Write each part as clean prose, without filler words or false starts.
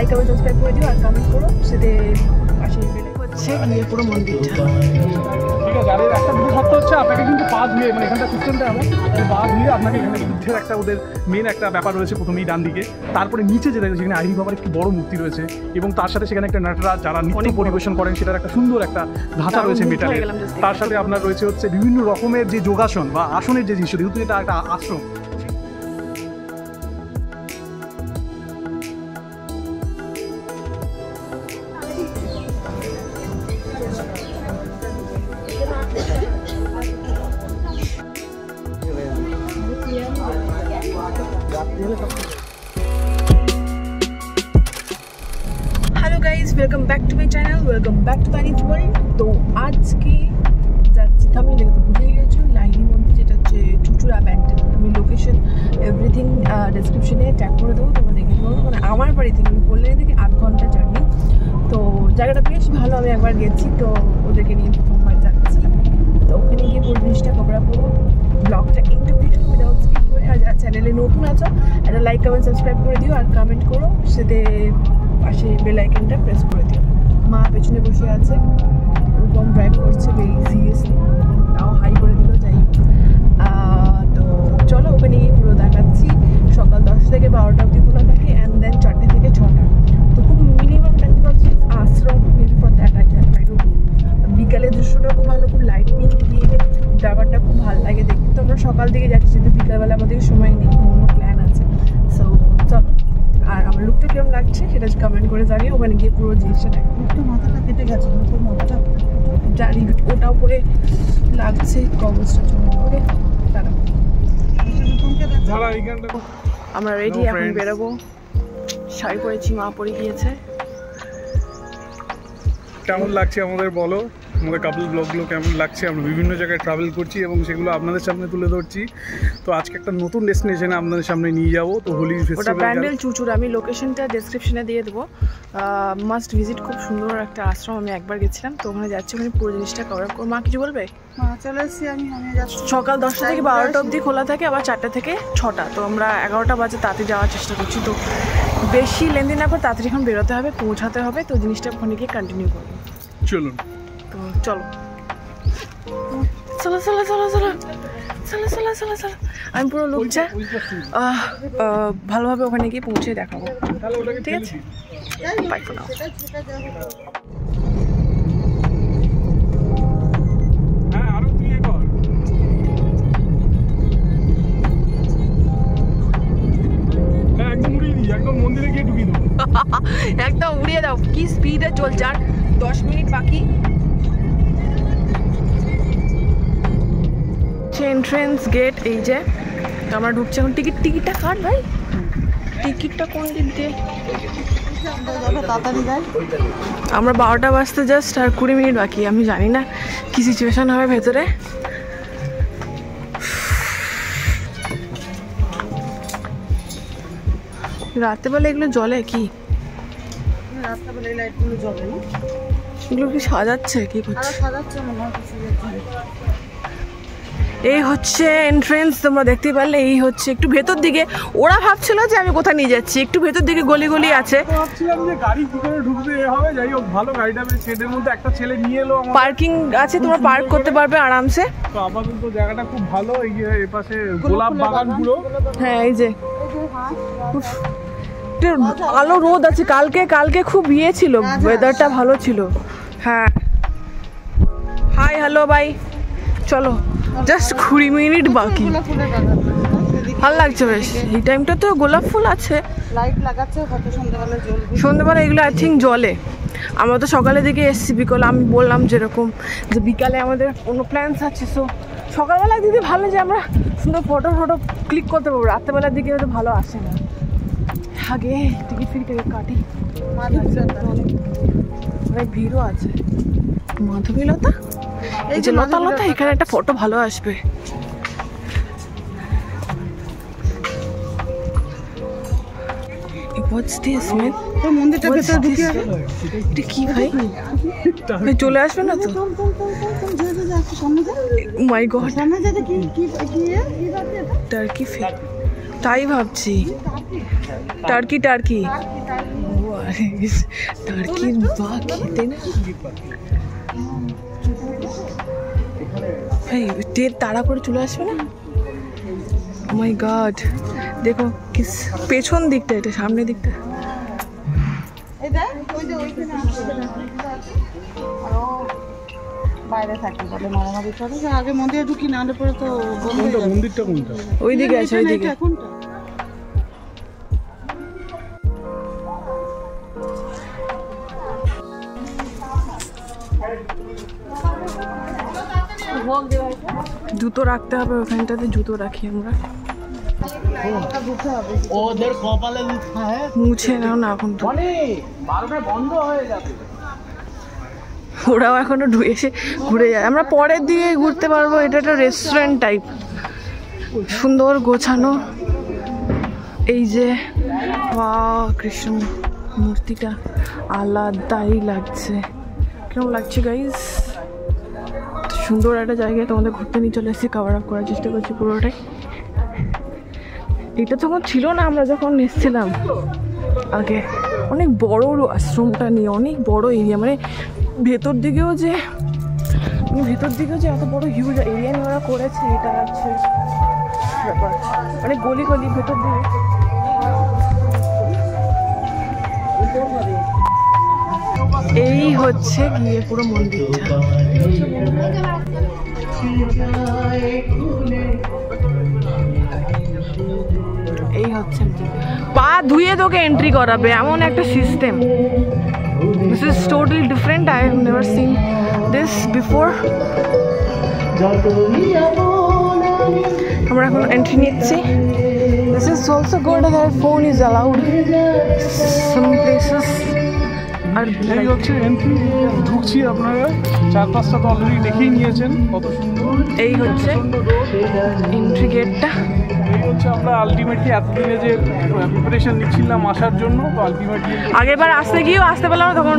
Like comment subscribe করে দিও আর comment করো, সাথে পাশে হচ্ছে গিয়ে পুরো মন্দিরটা। ঠিক আছে, আর একটা বিশেষত্ব হচ্ছে আপনাকে কিন্তু পা ধুয়ে, মানে এখানটা সিস্টেমটা এমন পা ধুয়ে আপনাকে এখানে বুদ্ধের একটা ওদের মেন একটা ব্যাপার রয়েছে প্রথমেই ডান দিকে, তারপরে নিচে যেটা সেখানে আইরি বাবার একটি বড় মূর্তি রয়েছে এবং তার সাথে সেখানে একটা নাটরাজ যারা নৃত্য পরিবেশন করেন সেটার একটা সুন্দর একটা ধাঁচা রয়েছে মেটালের। তার সাথে আপনার রয়েছে হচ্ছে বিভিন্ন রকমের যে যোগাসন বা আসনের যে জিনিস, যেহেতু এটা একটা আশ্রম। Hello guys, welcome back to my channel, welcome back to তানিজ ওয়ার্ল্ড। তো আজকে যাচ্ছি, আমি লেগে তো বুঝেই গেছো, লাহিড়ী মন্দির, যেটা হচ্ছে চুচুড়া ব্যান্ডেল। আমি লোকেশন এভরিথিং ডেসক্রিপশনে ট্যাগ করে দেবো, তোমরা দেখে নেবো। মানে আমার বাড়ি থেকে আমি বললে থেকে 8 ঘন্টা জার্নি। তো জায়গাটা বেশ ভালো, আমি একবার গেছি, তো ওদেরকে নিয়ে প্রথমবার যাচ্ছি। তো ওখানে গিয়ে পুরো জিনিসটা কভার করবো, ব্লগটা একটু ভিডিও উইদাউট স্কিপ করে। আর যারা চ্যানেলে নতুন আছো একটা লাইক কমেন্ট সাবস্ক্রাইব করে দিও আর কমেন্ট করো, সাথে পাশে বেল আইকনটা প্রেস করে দিও। মা পেছনে বসে আছে, রূপম ড্রাইভ করছে ভেরি সিরিয়াসলি, তাও হাই করে দিল। যাই তো চলো ওখানে গিয়ে পুরো দেখাচ্ছি। সকাল 10 থেকে 12টা অবধি খোলা থাকে, অ্যান্ড দেন 4টে থেকে 6টা। তো খুব মিনিমাম টাইম হচ্ছে আশ্রম, maybe for that I can try to. বিকালের দৃশ্যটা খুব ভালো, খুব লাইটনিং দিয়ে ব্যাপারটা খুব ভালো লাগে দেখতে। তো আমরা সকাল দিকে যাচ্ছি, কিন্তু বিকালবেলা আমাদের সময় নেই, অন্য প্ল্যান আছে। সো চলো, আর আমার লুকটা কিরকম লাগছে সেটা কমেন্ট করে জানিয়ে ওখানে গিয়ে পুরো জিনিসটা দেখো। মাথাটা কেটে গেছে, মাথাটা জানি ওটাও করে লাগছে কবচটা। চলো ওকে, আমরা রেডি, এখন বেরোবো। শাড়ি পরেছি, মা পরে গিয়েছে। কেমন লাগছে আমাদের বলো, আমাদের কাপল ব্লগগুলো কেমন লাগছে? আমরা বিভিন্ন জায়গায় ট্রাভেল করছি এবং সেগুলো আপনাদের সামনে তুলে ধরছি। তো আজকে একটা নতুন ডেস্টিনেশনে আপনাদের সামনে নিয়ে যাবো। তো হোলি ফেস্টিভ্যাল, ওটা ব্যান্ডেল চুচুড়া। আমি লোকেশনটা ডেসক্রিপশনে দিয়ে দেবো, মাস্ট ভিজিট। খুব সুন্দর একটা আশ্রম, আমি একবার গেছিলাম। তো ওখানে যাচ্ছি, ওখানে পুরো জিনিসটা কভার করবো। মা কিছু বলবে? চলে এসেছি আমি যাচ্ছি। সকাল 10টা থেকে 12টা অবধি খোলা থাকে, আবার 4টা থেকে 6টা। তো আমরা 11টা বাজে তাড়াতাড়ি যাওয়ার চেষ্টা করছি। তো বেশি লেনদি না করে তাড়াতাড়ি এখন বেরোতে হবে, পৌঁছাতে হবে। তো জিনিসটা ওখানে গিয়ে কন্টিনিউ করবো। চলুন, তো চলো চলো চলো চলো চলো চলো চলো চলো চলো। আমি পুরো লুকছে ভালোভাবে ওখানে গিয়ে পৌঁছে দেখাবো, ঠিক আছে? Bye for now. একদম উড়িয়ে দাও, কি স্পিডে চলছে। আর 10 মিনিট বাকি। এন্ট্রেন্স গেট এই যে, আমরা ঢুকছি এখন। টিকিটটা কাট ভাই, টিকিটটা কোন দিক দিয়ে? তাড়াতাড়ি যাই। আমরা 12টা বাজতে জাস্ট আর 20 মিনিট বাকি। আমি জানি না কি সিচুয়েশন হবে ভেতরে। রাত্রেবেলা এগুলো জলে কি? রাত্রেবেলা এই লাইটগুলো জ্বলে না? এগুলো কি সাজাচ্ছে? কি করছে? সাজাচ্ছে মনে হয় কিছু। এই হচ্ছে এন্ট্রেন্স, তোমরা দেখতে পারলে। এই হচ্ছে একটু ভেতর দিকে। ওরা ভাবছিল যে আমি কোথায় নিয়ে যাচ্ছি, একটু ভেতর দিকে গলি গলি আছে। ভাবছিলাম যে গাড়ি কি করে ঢুকবে হবে। যাই হোক, ভালো গাড়িটা ছেলের মধ্যে একটা ছেলে নিয়ে এলো। পার্কিং আছে, তোমরা পার্ক করতে পারবে আরামসে। তো আপাতত জায়গাটা খুব ভালো। এই যে এই পাশে গোলাপ বাগান পুরো। হ্যাঁ, এই যে আলো রোদ আছে। কালকে খুব ইয়ে ছিল, ওয়েদারটা ভালো ছিল। হ্যাঁ, হাই হ্যালো বাই। চলো, জাস্ট 20 মিনিট বাকি। ভালো লাগছে বেশ। এই টাইমটা তো গোলাপ ফুল আছে, লাইট লাগাচ্ছে, হয়তো সন্ধ্যাবেলা জ্বলবে। সন্ধ্যাবেলা এগুলো আই থিঙ্ক জলে। আমরা তো সকালের দিকে এসেছি, বিকালে আমি বললাম যেরকম যে বিকালে আমাদের কোনো প্ল্যান্স আছে। সো সকালবেলা দিদি ভালো যে আমরা সুন্দর ফটো ক্লিক করতে পারবো। রাত্রেবেলার দিকে হয়তো ভালো আসে না। আগে টিকিট কাটি। অনেক ভিড়ও আছে। মাধবীলতা, এই যে লতা, এখানে একটা ফটো ভালো আসবে। What's this, man? মন্দিরটা ভেতরে ঢুকে এটা কি ভাই? চলে আসবে না তো? মাই গড, টার্কি ফিশ, তাই ভাবছি। টার্কি টার্কির বা খেতে না তাড়া করে চলে আসবে না। ও মাই গড, দেখো কি পেছন দিকটা, এটা সামনের দিকটা। বাইরে থাকি বলে মারামারি করে, আগে মন্দিরে ঢুকি না পরে তো মন্দিরটা কোনটা? ওইদিকে আছে, ওইদিকে। জুতো রাখতে হবে ওখানটাতে, জুতো রাখি আমরা। ওদের কপালে মুছে নাও না, এখন তো বন্ধ হয়ে যাবে। ওরাও এখনো এসে ঘুরে যায়, আমরা পরের দিকে ঘুরতে পারবো। এটা একটা রেস্টুরেন্ট টাইপ, সুন্দর গোছানো। এই যে কৃষ্ণ মূর্তিটা আলাদাই লাগছে। কেমন লাগছে গাইস? সুন্দর একটা জায়গায় তোমাদের ঘুরতে নিয়ে চলে এসেছি, কভার আপ করার চেষ্টা করছি পুরোটাই। এটা তখন ছিল না আমরা যখন এসেছিলাম আগে। অনেক বড় আশ্রমটা নিয়ে, অনেক বড় এরিয়া, মানে ভেতর দিকেও যে এত বড় হিউজ এরিয়া নিয়ে ওরা করেছে, এটা আছে ব্যাপার। মানে গলি গলি ভেতর দিকে। এই হচ্ছে গিয়ে পুরো মন্দিরটা। এই হচ্ছে, পা ধুয়ে তোকে এন্ট্রি করাবে এমন একটা system. This is totally different. I have never seen this before. আমরা এখন এন্ট্রি নিচ্ছি। This is also good that phone is allowed some places. আর এই হচ্ছে এন্ট্রি, ঢুকছি। আপনারা 4-5টা তো অলরেডি দেখেই নিয়েছেন কত সুন্দর। এই হচ্ছে এন্ট্রি গেটটা। এই হচ্ছে আমরা আলটিমেটলি এতদিনে যে প্রিপারেশন নিচ্ছিলাম আসার জন্য, তো আলটিমেটলি আগেরবার আসতে গিয়েও আসতে পেলাম তখন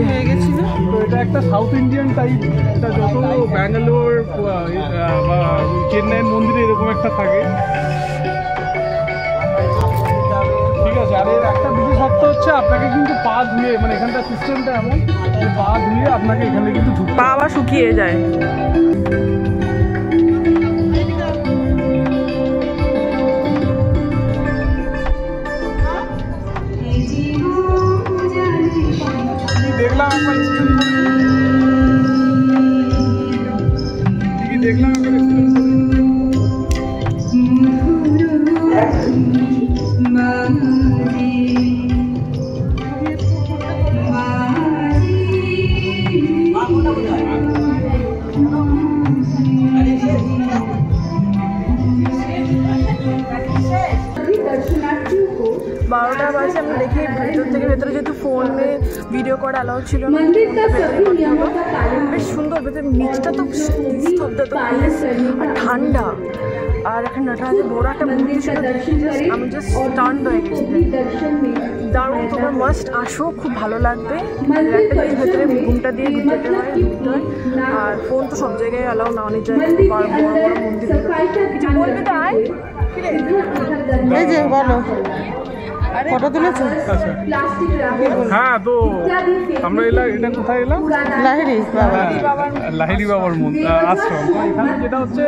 হয়ে গেছিল। তো এটা একটা সাউথ ইন্ডিয়ান টাইপ, এটা যত ব্যাঙ্গালোর বা চেন্নাইয়ের মন্দিরে এরকম একটা থাকে, ঠিক আছে। আর এর একটা বিশেষত্ব হচ্ছে আপনাকে কিন্তু পা ধুয়ে, মানে এখানকার সিস্টেমটা এমন যে পা ধুয়ে আপনাকে এখানে কিন্তু পা আবার শুকিয়ে যায়। দেখলাম একবার বারোটা বাজে, আমি দেখি ভেতর থেকে ভেতরে যেহেতু ফোনে ভিডিও করা অ্যালাউ ছিল না, বেশ সুন্দর। ভেতরে নিচটা তো স্তব্ধ, তো আর ঠান্ডা। আর এখানে নটরাজের বড় একটা মূর্তি ছিল, আমি জাস্ট স্টান্ড হয়ে গেছি। দারুণ, তোমরা মাস্ট আসো, খুব ভালো লাগবে। একটা জিনিস, ভেতরে ঘুমটা দিয়ে যেতে হয়, ঢুকতে হয়। আর ফোন তো সব জায়গায় অ্যালাউ না, অনেক জায়গায় বড় বড় মন্দির। কিছু বলবি তাই? এই যে বলো, ফটো তুলেছো? হ্যাঁ, তো আমরা এলাম, এটা কোথায় এলাম? লাহিড়ি বাবা, লাহিড়ি বাবার আশ্রম। তো এখানে যেটা হচ্ছে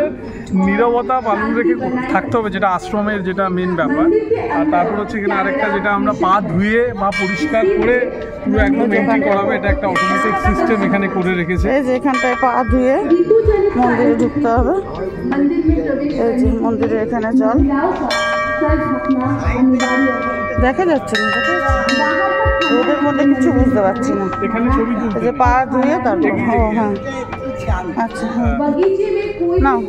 নীরবতা পালন রেখে থাকতে হবে, যেটা আশ্রমের যেটা মেন ব্যাপার। আর তারপর হচ্ছে এখানে আরেকটা, যেটা আমরা পা ধুয়ে বা পরিষ্কার করে পুরো একদম এন্ট্রি করাবে, এটা একটা অটোমেটিক সিস্টেম এখানে করে রেখেছে। এই যে এখানটায় পা ধুয়ে মন্দিরে ঢুকতে হবে। এই যে মন্দিরের এখানে জল দেখা যাচ্ছে না, ওদের মধ্যে কিছু বুঝতে পারছি না। এখানে ছবি তুলতে, যে পা ধুয়ে তারপর, হ্যাঁ আচ্ছা নাও।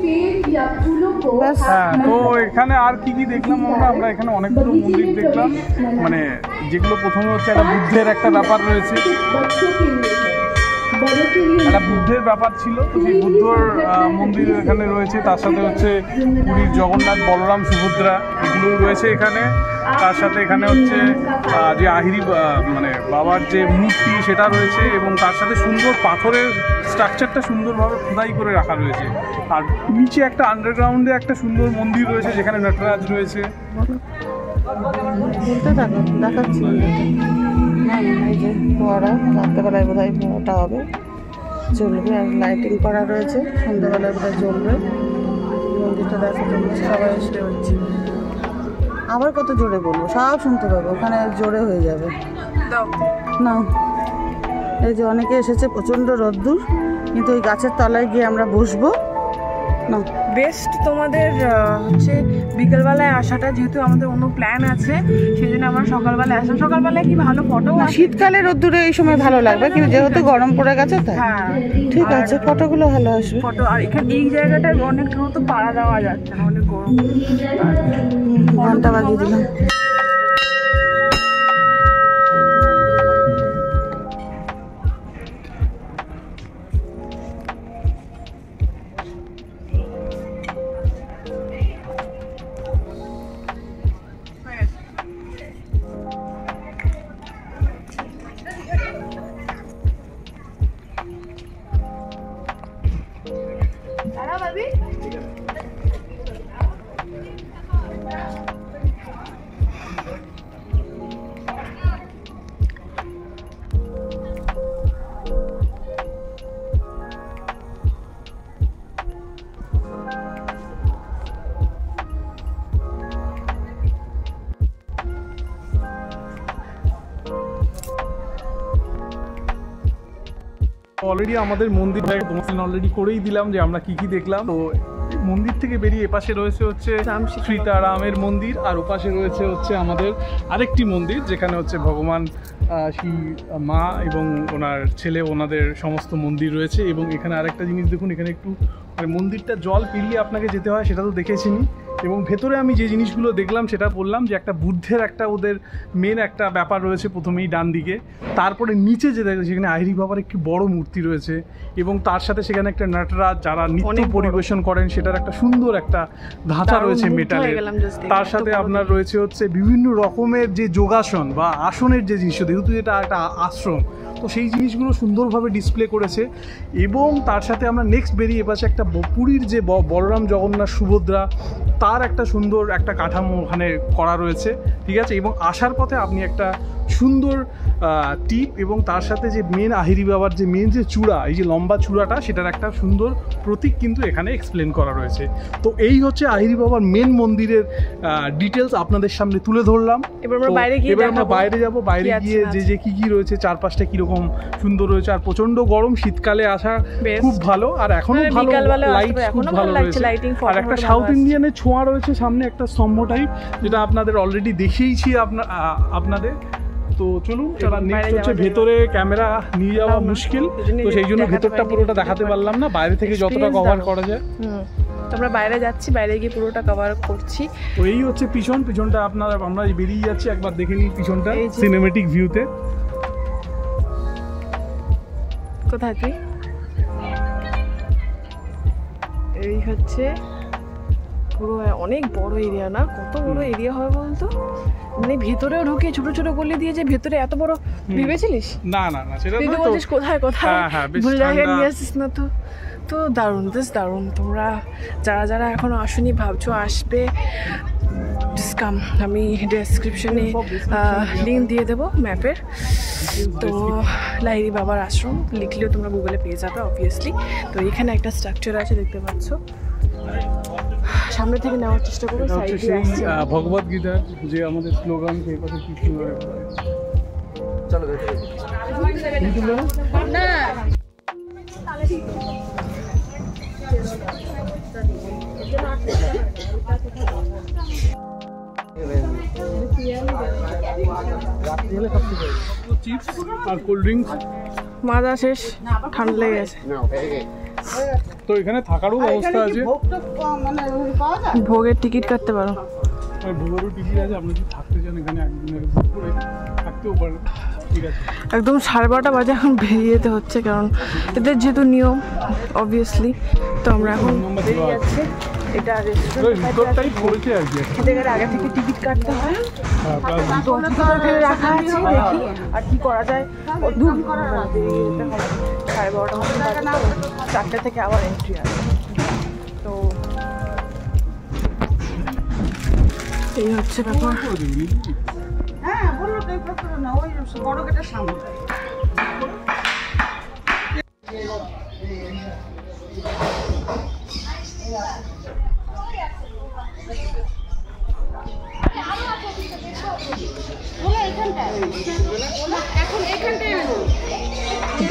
হ্যাঁ, তো এখানে আর কি কি দেখলাম আমরা এখানে অনেকগুলো মন্দির দেখলাম, মানে যেগুলো প্রথমে হচ্ছে একটা বুদ্ধের একটা ব্যাপার রয়েছে, একটা বুদ্ধের ব্যাপার ছিল। তো সেই বুদ্ধর মন্দির এখানে রয়েছে, তার সাথে হচ্ছে পুরীর জগন্নাথ, বলরাম, সুভদ্রা এগুলোও রয়েছে এখানে। তার সাথে এখানে হচ্ছে যে আহিরি মানে বাবার যে মূর্তি সেটা রয়েছে, এবং তার সাথে সুন্দর পাথরের স্ট্রাকচারটা সুন্দরভাবে খোদাই করে রাখা রয়েছে। আর নিচে একটা আন্ডারগ্রাউন্ডে একটা সুন্দর মন্দির রয়েছে, যেখানে নটরাজ রয়েছে। বলতে থাকো, দেখাচ্ছি। এই যে ফোয়ারা, রাত্রেবেলায় বোধ হয় ফোয়ারাটা হবে, চলবে। আর লাইটিং করা রয়েছে, সন্ধ্যাবেলায় বোধ হয় জ্বলবে। মন্দিরটা দেখাতে হচ্ছে, সবাই এসে হচ্ছে। আবার কত জোরে বলবো, সব শুনতে পাবো, ওখানে জোরে হয়ে যাবে না। এই যে অনেকে এসেছে, প্রচণ্ড রোদ্দুর, কিন্তু ওই গাছের তলায় গিয়ে আমরা বসবো না। বেস্ট তোমাদের হচ্ছে বিকেলবেলায় আসাটা, যেহেতু আমাদের অন্য প্ল্যান আছে সেই জন্য আমরা সকালবেলায় আসলাম। সকালবেলায় কি ভালো ফটো, শীতকালে রোদ্দুরে এই সময় ভালো লাগবে, কিন্তু যেহেতু গরম পড়ে গেছে তাই হ্যাঁ ঠিক আছে, ফটোগুলো ভালো আসবে। ফটো। আর এখানে এই জায়গাটায় অনেক মতো পাড়া দেওয়া যাচ্ছে না, অনেক গরম। ঘন্টা বাজিয়ে দিলাম। অলরেডি আমাদের মন্দির অলরেডি করেই দিলাম যে আমরা কি কি দেখলাম। তো মন্দির থেকে বেরিয়ে এপাশে রয়েছে হচ্ছে সীতারামের মন্দির, আর ওপাশে রয়েছে হচ্ছে আমাদের আরেকটি মন্দির, যেখানে হচ্ছে ভগবান শ্রী মা এবং ওনার ছেলে, ওনাদের সমস্ত মন্দির রয়েছে। এবং এখানে আরেকটা জিনিস দেখুন, এখানে একটু মানে মন্দিরটা জল পেরিয়ে আপনাকে যেতে হয়, সেটা তো দেখেছিনি। এবং ভেতরে আমি যে জিনিসগুলো দেখলাম সেটা বললাম, যে একটা বুদ্ধের একটা ওদের মেন একটা ব্যাপার রয়েছে প্রথমেই ডান দিকে, তারপরে নিচে যে দেখে সেখানে আইরি বাবার একটি বড় মূর্তি রয়েছে, এবং তার সাথে সেখানে একটা নটরাজ যারা নৃত্য পরিবেশন করেন সেটার একটা সুন্দর একটা ধাঁচা রয়েছে মেটালের। তার সাথে আপনার রয়েছে হচ্ছে বিভিন্ন রকমের যে যোগাসন বা আসনের যে জিনিস, যেহেতু এটা একটা আশ্রম, তো সেই জিনিসগুলো সুন্দরভাবে ডিসপ্লে করেছে। এবং তার সাথে আমরা নেক্সট বেরিয়ে এপাশে একটা পুরীর যে বলরাম জগন্নাথ সুভদ্রা, তার একটা সুন্দর একটা কাঠামো ওখানে করা রয়েছে, ঠিক আছে। এবং আসার পথে আপনি একটা সুন্দর টিপ, এবং তার সাথে যে মেন আহিরি বাবার যে মেন যে চূড়া, এই যে লম্বা চূড়াটা, সেটার একটা সুন্দর প্রতীক কিন্তু এখানে এক্সপ্লেন করা রয়েছে। তো এই হচ্ছে আহিরি বাবার মেন মন্দিরের ডিটেলস আপনাদের সামনে তুলে ধরলাম। এবার আমরা বাইরে যাব, বাইরে গিয়ে যে কি কি রয়েছে, চারপাশটা কিরকম সুন্দর রয়েছে। আর প্রচন্ড গরম, শীতকালে আসা খুব ভালো, আর এখনো ভালো লাইট, খুব ভালো রয়েছে। আর একটা সাউথ ইন্ডিয়ানের ছোঁয়া রয়েছে সামনে, একটা স্তম্ভ টাইপ, যেটা আপনাদের অলরেডি দেখিয়েছি আপনাদের। তো চলুন, এবার নেক্সট হচ্ছে ভেতরে ক্যামেরা নিয়ে যাওয়া মুশকিল, তো সেই জন্য ভেতরটা পুরোটা দেখাতে পারলাম না, বাইরে থেকে যতটা কভার করা যায়। আমরা বাইরে যাচ্ছি, বাইরে গিয়ে পুরোটা কভার করছি। তো এই হচ্ছে পিছনটা আমরা বেরিয়ে যাচ্ছি, একবার দেখে নিই পিছনটা সিনেমেটিক ভিউতে। কোথায় তুই? এই হচ্ছে পুরো অনেক বড় এরিয়া, না কত বড় এরিয়া হয় বলতো, মানে ভেতরেও ঢুকে ছোট ছোট গলি দিয়ে যে ভেতরে এত বড় ভেবেছিলিস? না না না, সেটা তুই তো বলছিস কোথায় ভুল জায়গায় নিয়ে আসিস না। তো দারুণ। তোমরা যারা এখনো আসনি, ভাবছো আসবে, কাম, আমি ডেসক্রিপশনে লিঙ্ক দিয়ে দেবো ম্যাপের। তো লাহিড়ী বাবার আশ্রম লিখলেও তোমরা গুগলে পেয়ে যাবে অবভিয়াসলি। তো এখানে একটা স্ট্রাকচার আছে, দেখতে পাচ্ছ, সামনে থেকে নেওয়ার চেষ্টা করো। ভগবদ গীতার যে আমাদের স্লোগান, সেই কথা কি চলো না চিপস আর কোল্ড ড্রিঙ্কস, মাজা শেষ, ঠান্ডা লেগে গেছে। তো এখানে থাকারও ব্যবস্থা আছে, ভোগের টিকিট কাটতে পারো। ভোগেরও টিকিট আছে, আপনি যদি থাকতে চান এখানে একদিনের করে থাকতেও পারেন, ঠিক আছে। একদম 12:30 বাজে, এখন বেরিয়ে যেতে হচ্ছে, কারণ এদের যেহেতু নিয়ম অবভিয়াসলি। তো আমরা এখন বেরিয়ে যাচ্ছি। এটা রেস্টুরেন্টটাই পড়েছে আর কি, এদের আগে থেকে টিকিট কাটতে হয়, তো রাখা আছে, দেখি আর কি করা যায়। দূর 12:30 মতো, 4টা থেকে আবার এন্ট্রি আছে। তো এই হচ্ছে ব্যাপার। হ্যাঁ বললো তো না, ওই বড় গেটের সামনে।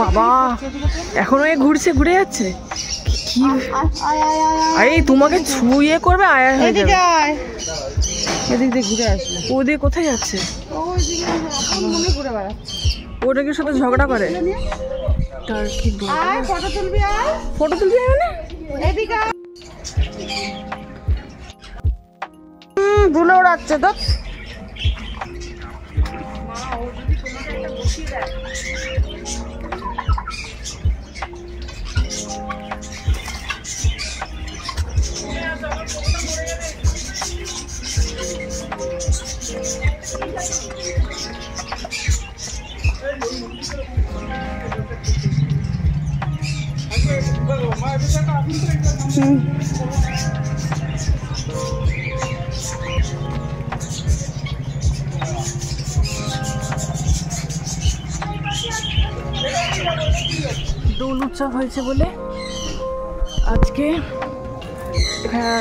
বাবা এখনো এ ঘুরছে, ঘুরে যাচ্ছে কি? আরে তোমাকে ছুঁয়ে করবে, আয়া হয়ে যাবে। এদিক দিয়ে ঘুরে আসবে। ওদিকে কোথায় যাচ্ছে? মনে ঘুরে বেড়াচ্ছে। ওটার সাথে ঝগড়া করে। তার কি ফটো তুলবি? ফটো তুলবি মানে এদিকে ধুলো উড়াচ্ছে তো। দোল উৎসব হয়েছে বলে আজকে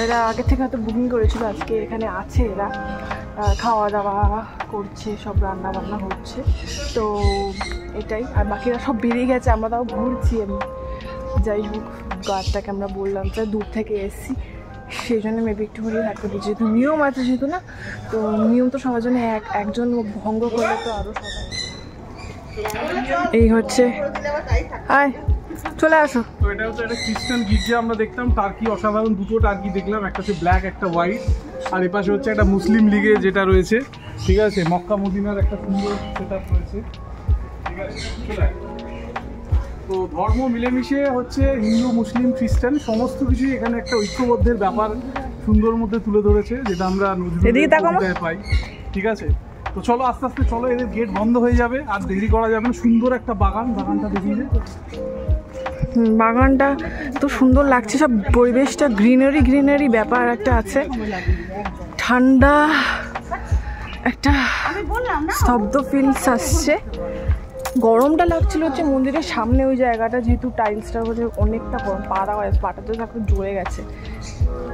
এরা আগে থেকে হয়তো বুকিং করেছিল, আজকে এখানে আছে। এরা খাওয়া দাওয়া করছে, সব রান্না বান্না হচ্ছে, তো এটাই। আর বাকিরা সব বেরিয়ে গেছে, আমরা তাও ঘুরছি। আমি যাই হোক, গাছটাকে আমরা বললাম যে দূর থেকে এসছি, সেই জন্য মেবি একটু হলেও থাকতে পারি, যেহেতু নিয়ম আছে যেহেতু না, তো নিয়ম তো সবার জন্য একজন ভঙ্গ করলে তো আরও সবাই। এই হচ্ছে, আয় চলে আসো। তো এটা হচ্ছে একটা খ্রিস্টান গির্জা আমরা দেখতাম, টার্কি অসাধারণ দুটো টার্কি দেখলাম, একটা হচ্ছে ব্ল্যাক একটা হোয়াইট, আর এপাশে হচ্ছে একটা মুসলিম লীগে যেটা রয়েছে, ঠিক আছে, মক্কা মদিনার একটা সুন্দর সেটআপ রয়েছে, ঠিক আছে। তো ধর্ম মিলেমিশে হচ্ছে হিন্দু মুসলিম খ্রিস্টান সমস্ত কিছুই এখানে একটা ঐক্যবদ্ধের ব্যাপার সুন্দর মধ্যে তুলে ধরেছে, যেটা আমরা নজরুলের কবিতায় পাই, ঠিক আছে। তো চলো আস্তে আস্তে চলো, এদের গেট বন্ধ হয়ে যাবে, আর দেরি করা যাবে না। সুন্দর একটা বাগানটা দেখিয়ে দে। বাগানটা তো সুন্দর লাগছে, সব পরিবেশটা গ্রিনারি ব্যাপার একটা আছে, ঠান্ডা একটা স্তব্ধ ফিলস আসছে। গরমটা লাগছিল হচ্ছে মন্দিরের সামনে ওই জায়গাটা, যেহেতু টাইলসটা হচ্ছে অনেকটা গরম, পাটা তো এখন জ্বলে গেছে।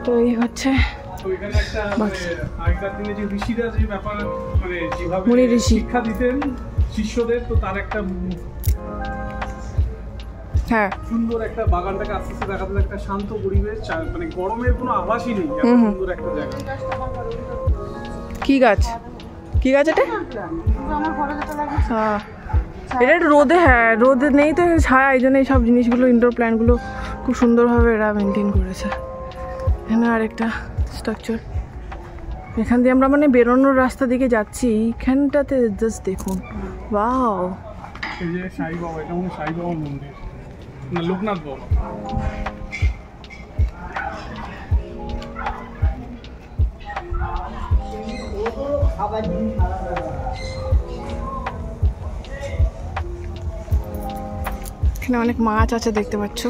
তো এই হচ্ছে মুনি ঋষি শিক্ষা দিতেন শিষ্যদের, তো তার একটা হ্যাঁ সুন্দর একটা বাগানটাকে আস্তে আস্তে দেখা যাচ্ছে একটা শান্ত পরিবেশ, মানে গরমের কোনো আভাসই নেই, সুন্দর একটা জায়গা। কি গাছ এটা? হ্যাঁ এটা রোদে, হ্যাঁ রোদে নেই তো ছায়া, এই জন্য এইসব জিনিসগুলো ইনডোর প্ল্যান্টগুলো খুব সুন্দরভাবে এরা মেনটেন করেছে। এখানে আরেকটা স্ট্রাকচার, এখান দিয়ে আমরা মানে বেরোনোর রাস্তা দিকে যাচ্ছি, এইখানটাতে জাস্ট দেখুন, ওয়াও। এই যে সাই বাবা, এটা মনে সাই বাবার মন্দির না লোকনাথ বাবা। এখানে অনেক মাছ আছে দেখতে পাচ্ছ,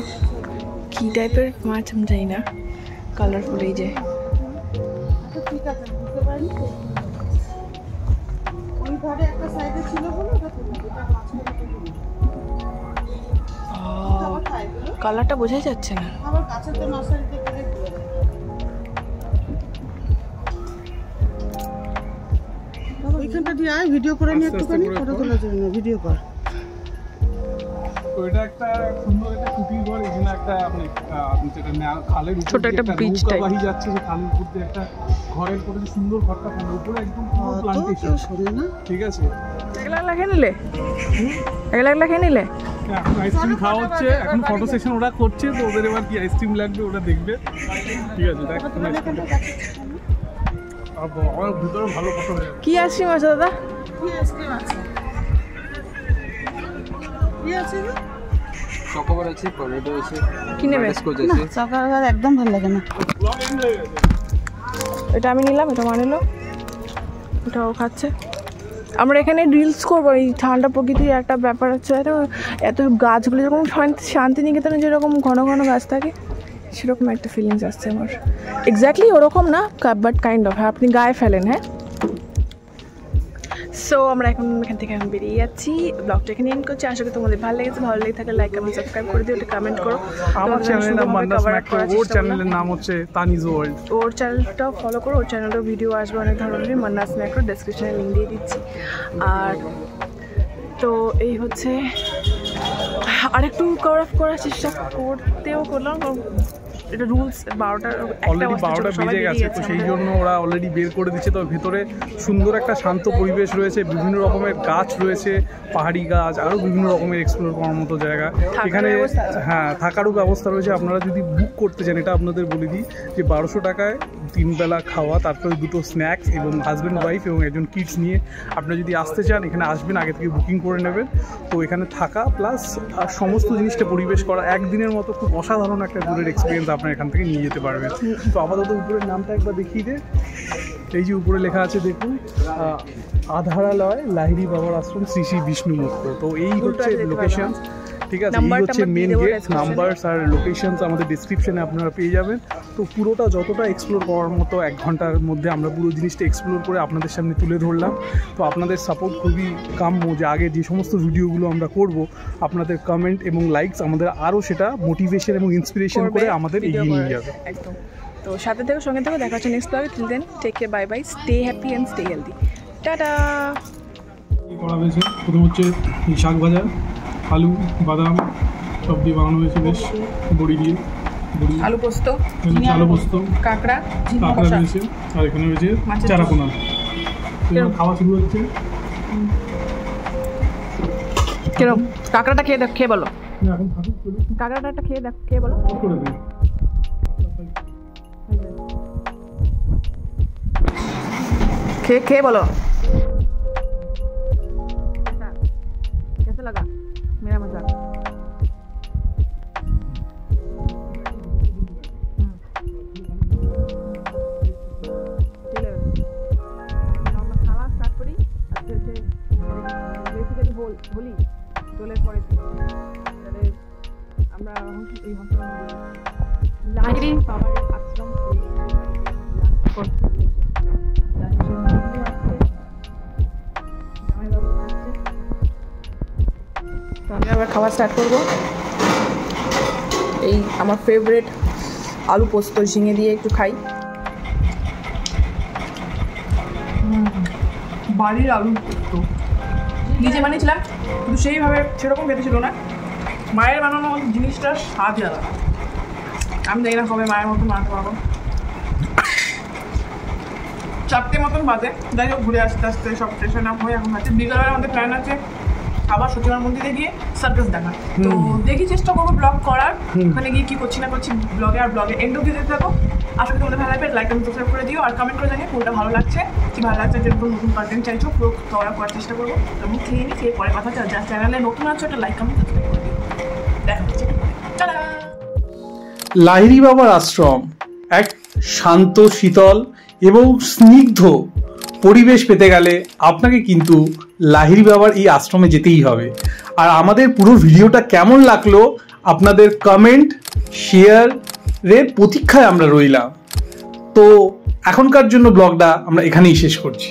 কি টাইপের মাছ আমি জানি না, কালারফুল। এই যে ঠিক আছে, বুঝতে পারিনি ওই ধারে একটা সাইডে ছিল বলে ওটা তুলে এটা কালারটা বোঝাই যাচ্ছে না। আবার কাছে তো নার্সারিতে গেলে ওইখানটা দিয়ে আয়, ভিডিও করে নিয়ে একটুখানি ফটো তোলার জন্য ভিডিও কর। তো এটা একটা সুন্দর একটা কুটির ঘর, এখানে একটা মানে যেটা খালের উপর ছোট একটা ব্রিজ টাইপ বাহি যাচ্ছে, যে খালের উপর দিয়ে একটা ঘরের পরে সুন্দর ঘরটা, উপরে একদম পুরো প্লান্টেশন, শোনে না, ঠিক আছে। একলা খেয়ে নিলে, একলা খেয়ে নিলে এখন আইসক্রিম খাওয়া হচ্ছে, এখন ফটো সেশন ওরা করছে, তো ওদের এবার কি আইসক্রিম লাগবে ওরা দেখবে, ঠিক আছে। দেখ আমার ভিতরে ভালো ফটো হয়ে যাবে। কি আইসক্রিম আছে দাদা? কি আইসক্রিম আছে? কি আছে গো? চকোবার আছে, পটেটো আছে, কি নেবে? না চকোবার একদম ভালো লাগে না। এটা আমি নিলাম, এটা মা নিল, এটাও খাচ্ছে। আমরা এখানে রিলস করবো, এই ঠান্ডা প্রকৃতির একটা ব্যাপার হচ্ছে, এত গাছগুলো যেরকম শান্তিনিকেতনে যেরকম ঘন ঘন গাছ থাকে, সেরকম একটা ফিলিংস আসছে আমার। এক্স্যাক্টলি ওরকম না, বাট কাইন্ড অফ। হ্যাঁ, আপনি গায়ে ফেলেন। হ্যাঁ, সো আমরা এখন এখান থেকে বেরিয়ে যাচ্ছি। ব্লগটা এখানে এন্ড করছি। আশা করি তোমাদের ভালো লেগেছে। ভালো লেগে থাকলে লাইক কমেন্ট সাবস্ক্রাইব করে দিও, একটা কমেন্ট করো। আমার চ্যানেলের নাম মান্নাস ম্যাক্রো, ওর চ্যানেলের নাম হচ্ছে তানিজ ওয়ার্ল্ড। ওর চ্যানেলটাও ফলো করো, ওর চ্যানেলেও ভিডিও আসবে অনেক ধরনের। মান্নাস ম্যাক্রো ডেসক্রিপশনে লিঙ্ক দিয়ে দিচ্ছি। আর তো এই হচ্ছে আরেকটু কভার আপ করার চেষ্টা করতেও করলাম। এটা রুলস 12টা অলরেডি 12টা বেজে গেছে, তো সেই জন্য ওরা অলরেডি বের করে দিচ্ছে। তো ভেতরে সুন্দর একটা শান্ত পরিবেশ রয়েছে, বিভিন্ন রকমের গাছ রয়েছে, পাহাড়ি গাছ, আরও বিভিন্ন রকমের এক্সপ্লোর করার মতো জায়গা এখানে। হ্যাঁ, থাকারও ব্যবস্থা রয়েছে। আপনারা যদি বুক করতে চান, এটা আপনাদের বলে দিই যে 1200 টাকায় 3 বেলা খাওয়া, তারপরে 2টো স্ন্যাক্স এবং হাজব্যান্ড ওয়াইফ এবং একজন কিডস নিয়ে আপনারা যদি আসতে চান এখানে আসবেন, আগে থেকে বুকিং করে নেবেন। তো এখানে থাকা প্লাস সমস্ত জিনিসটা পরিবেশ করা একদিনের মতো খুব অসাধারণ একটা ট্যুরের এক্সপিরিয়েন্স আপনার এখান থেকে নিয়ে যেতে পারবেন। তো আপাতত উপরের নামটা একবার দেখিয়ে দে। এই যে উপরে লেখা আছে দেখুন, আধারালয় লাহিড়ী বাবার আশ্রম শ্রী শ্রী বিষ্ণু মুক্ত। তো এই হচ্ছে লোকেশন, ঠিক আছে? এই হচ্ছে মেন গেট। নাম্বারস আর লোকেশনস আমাদের ডিসক্রিপশনে আপনারা পেয়ে যাবেন। তো পুরোটা যতটা এক্সপ্লোর করার মতো 1 ঘন্টার মধ্যে আমরা পুরো জিনিসটা এক্সপ্লোর করে আপনাদের সামনে তুলে ধরলাম। তো আপনাদের সাপোর্ট খুবই কাম্য, যে আগে যে সমস্ত ভিডিওগুলো আমরা করব, আপনাদের কমেন্ট এবং লাইকস আমাদের আরও সেটা মোটিভেশন এবং ইন্সপিরেশন করে আমাদের এগিয়ে নিয়ে যাবে। একদম। তো সাথে থেকে সঙ্গে থেকে দেখা হচ্ছে নেক্সট ব্লগে। Till then take care, bye bye, stay happy and stay healthy. Tata. করা হয়েছে প্রথম হচ্ছে শাক ভাজা, আলু, বাদাম সব দিয়ে বানানো হয়েছে, বেশ বড়ি দিয়ে, আলু পোস্ত, আলু পোস্ত, কাঁকড়া রয়েছে, আর এখানে রয়েছে চারাপোনা। খাওয়া শুরু হচ্ছে। কিরকম কাঁকড়াটা খেয়ে বলো। কাঁকড়াটা খেয়ে বলো। খেয়ে বলো कैसा लगा मेरा मजाक। খাওয়া স্টার্ট করি। আজকে হচ্ছে বেসিক্যালি হোলি দোলের পরে আমরা এই লাহিড়ী বাবার আশ্রম আমি আবার খাওয়া স্টার্ট করবো। এই আমার ফেভারিট আলু পোস্ত ঝিঙে দিয়ে একটু খাই। বাড়ির আলু পোস্ত নিজে বানিয়েছিলাম, কিন্তু সেইভাবে সেরকম খেতে ছিল না। মায়ের বানানো জিনিসটার স্বাদই আলাদা। আমি জানি না কবে মায়ের মতন বানাতে পারবো। 4টে মতন বাজে, যাই হোক ঘুরে আস্তে আস্তে সব স্টেশন আপ হয়ে এখন আছে। বিকালবেলা আমাদের প্ল্যান আছে আবার সতীমার মন্দিরে গিয়ে সার্কাস দেখা। তো দেখি চেষ্টা করবো ব্লগ করার, ওখানে গিয়ে কি করছি না করছি ব্লগে। আর ব্লগে এন্ড অব্দি দেখতে থাকো। আশা করি তোমাদের ভালো লাগবে। লাইক কমেন্ট সাবস্ক্রাইব করে দিও, আর কমেন্ট করে জানিয়ে কোনটা ভালো লাগছে, কি ভালো লাগছে, যেরকম নতুন কন্টেন্ট চাইছো পুরো করার চেষ্টা করবো। আমি খেয়ে নিই, খেয়ে পরে কথা হচ্ছে। যা চ্যানেলে নতুন আছো একটা লাইক কমেন্ট সাবস্ক্রাইব করে দিও। দেখা হচ্ছে। লাহিড়ী বাবার আশ্রম এক শান্ত, শীতল এবং স্নিগ্ধ পরিবেশ পেতে গেলে আপনাকে কিন্তু লাহিড়ী বাবার এই আশ্রমে যেতেই হবে। আর আমাদের পুরো ভিডিওটা কেমন লাগলো আপনাদের কমেন্ট শেয়ারের প্রতীক্ষায় আমরা রইলাম। তো এখনকার জন্য ব্লগটা আমরা এখানেই শেষ করছি।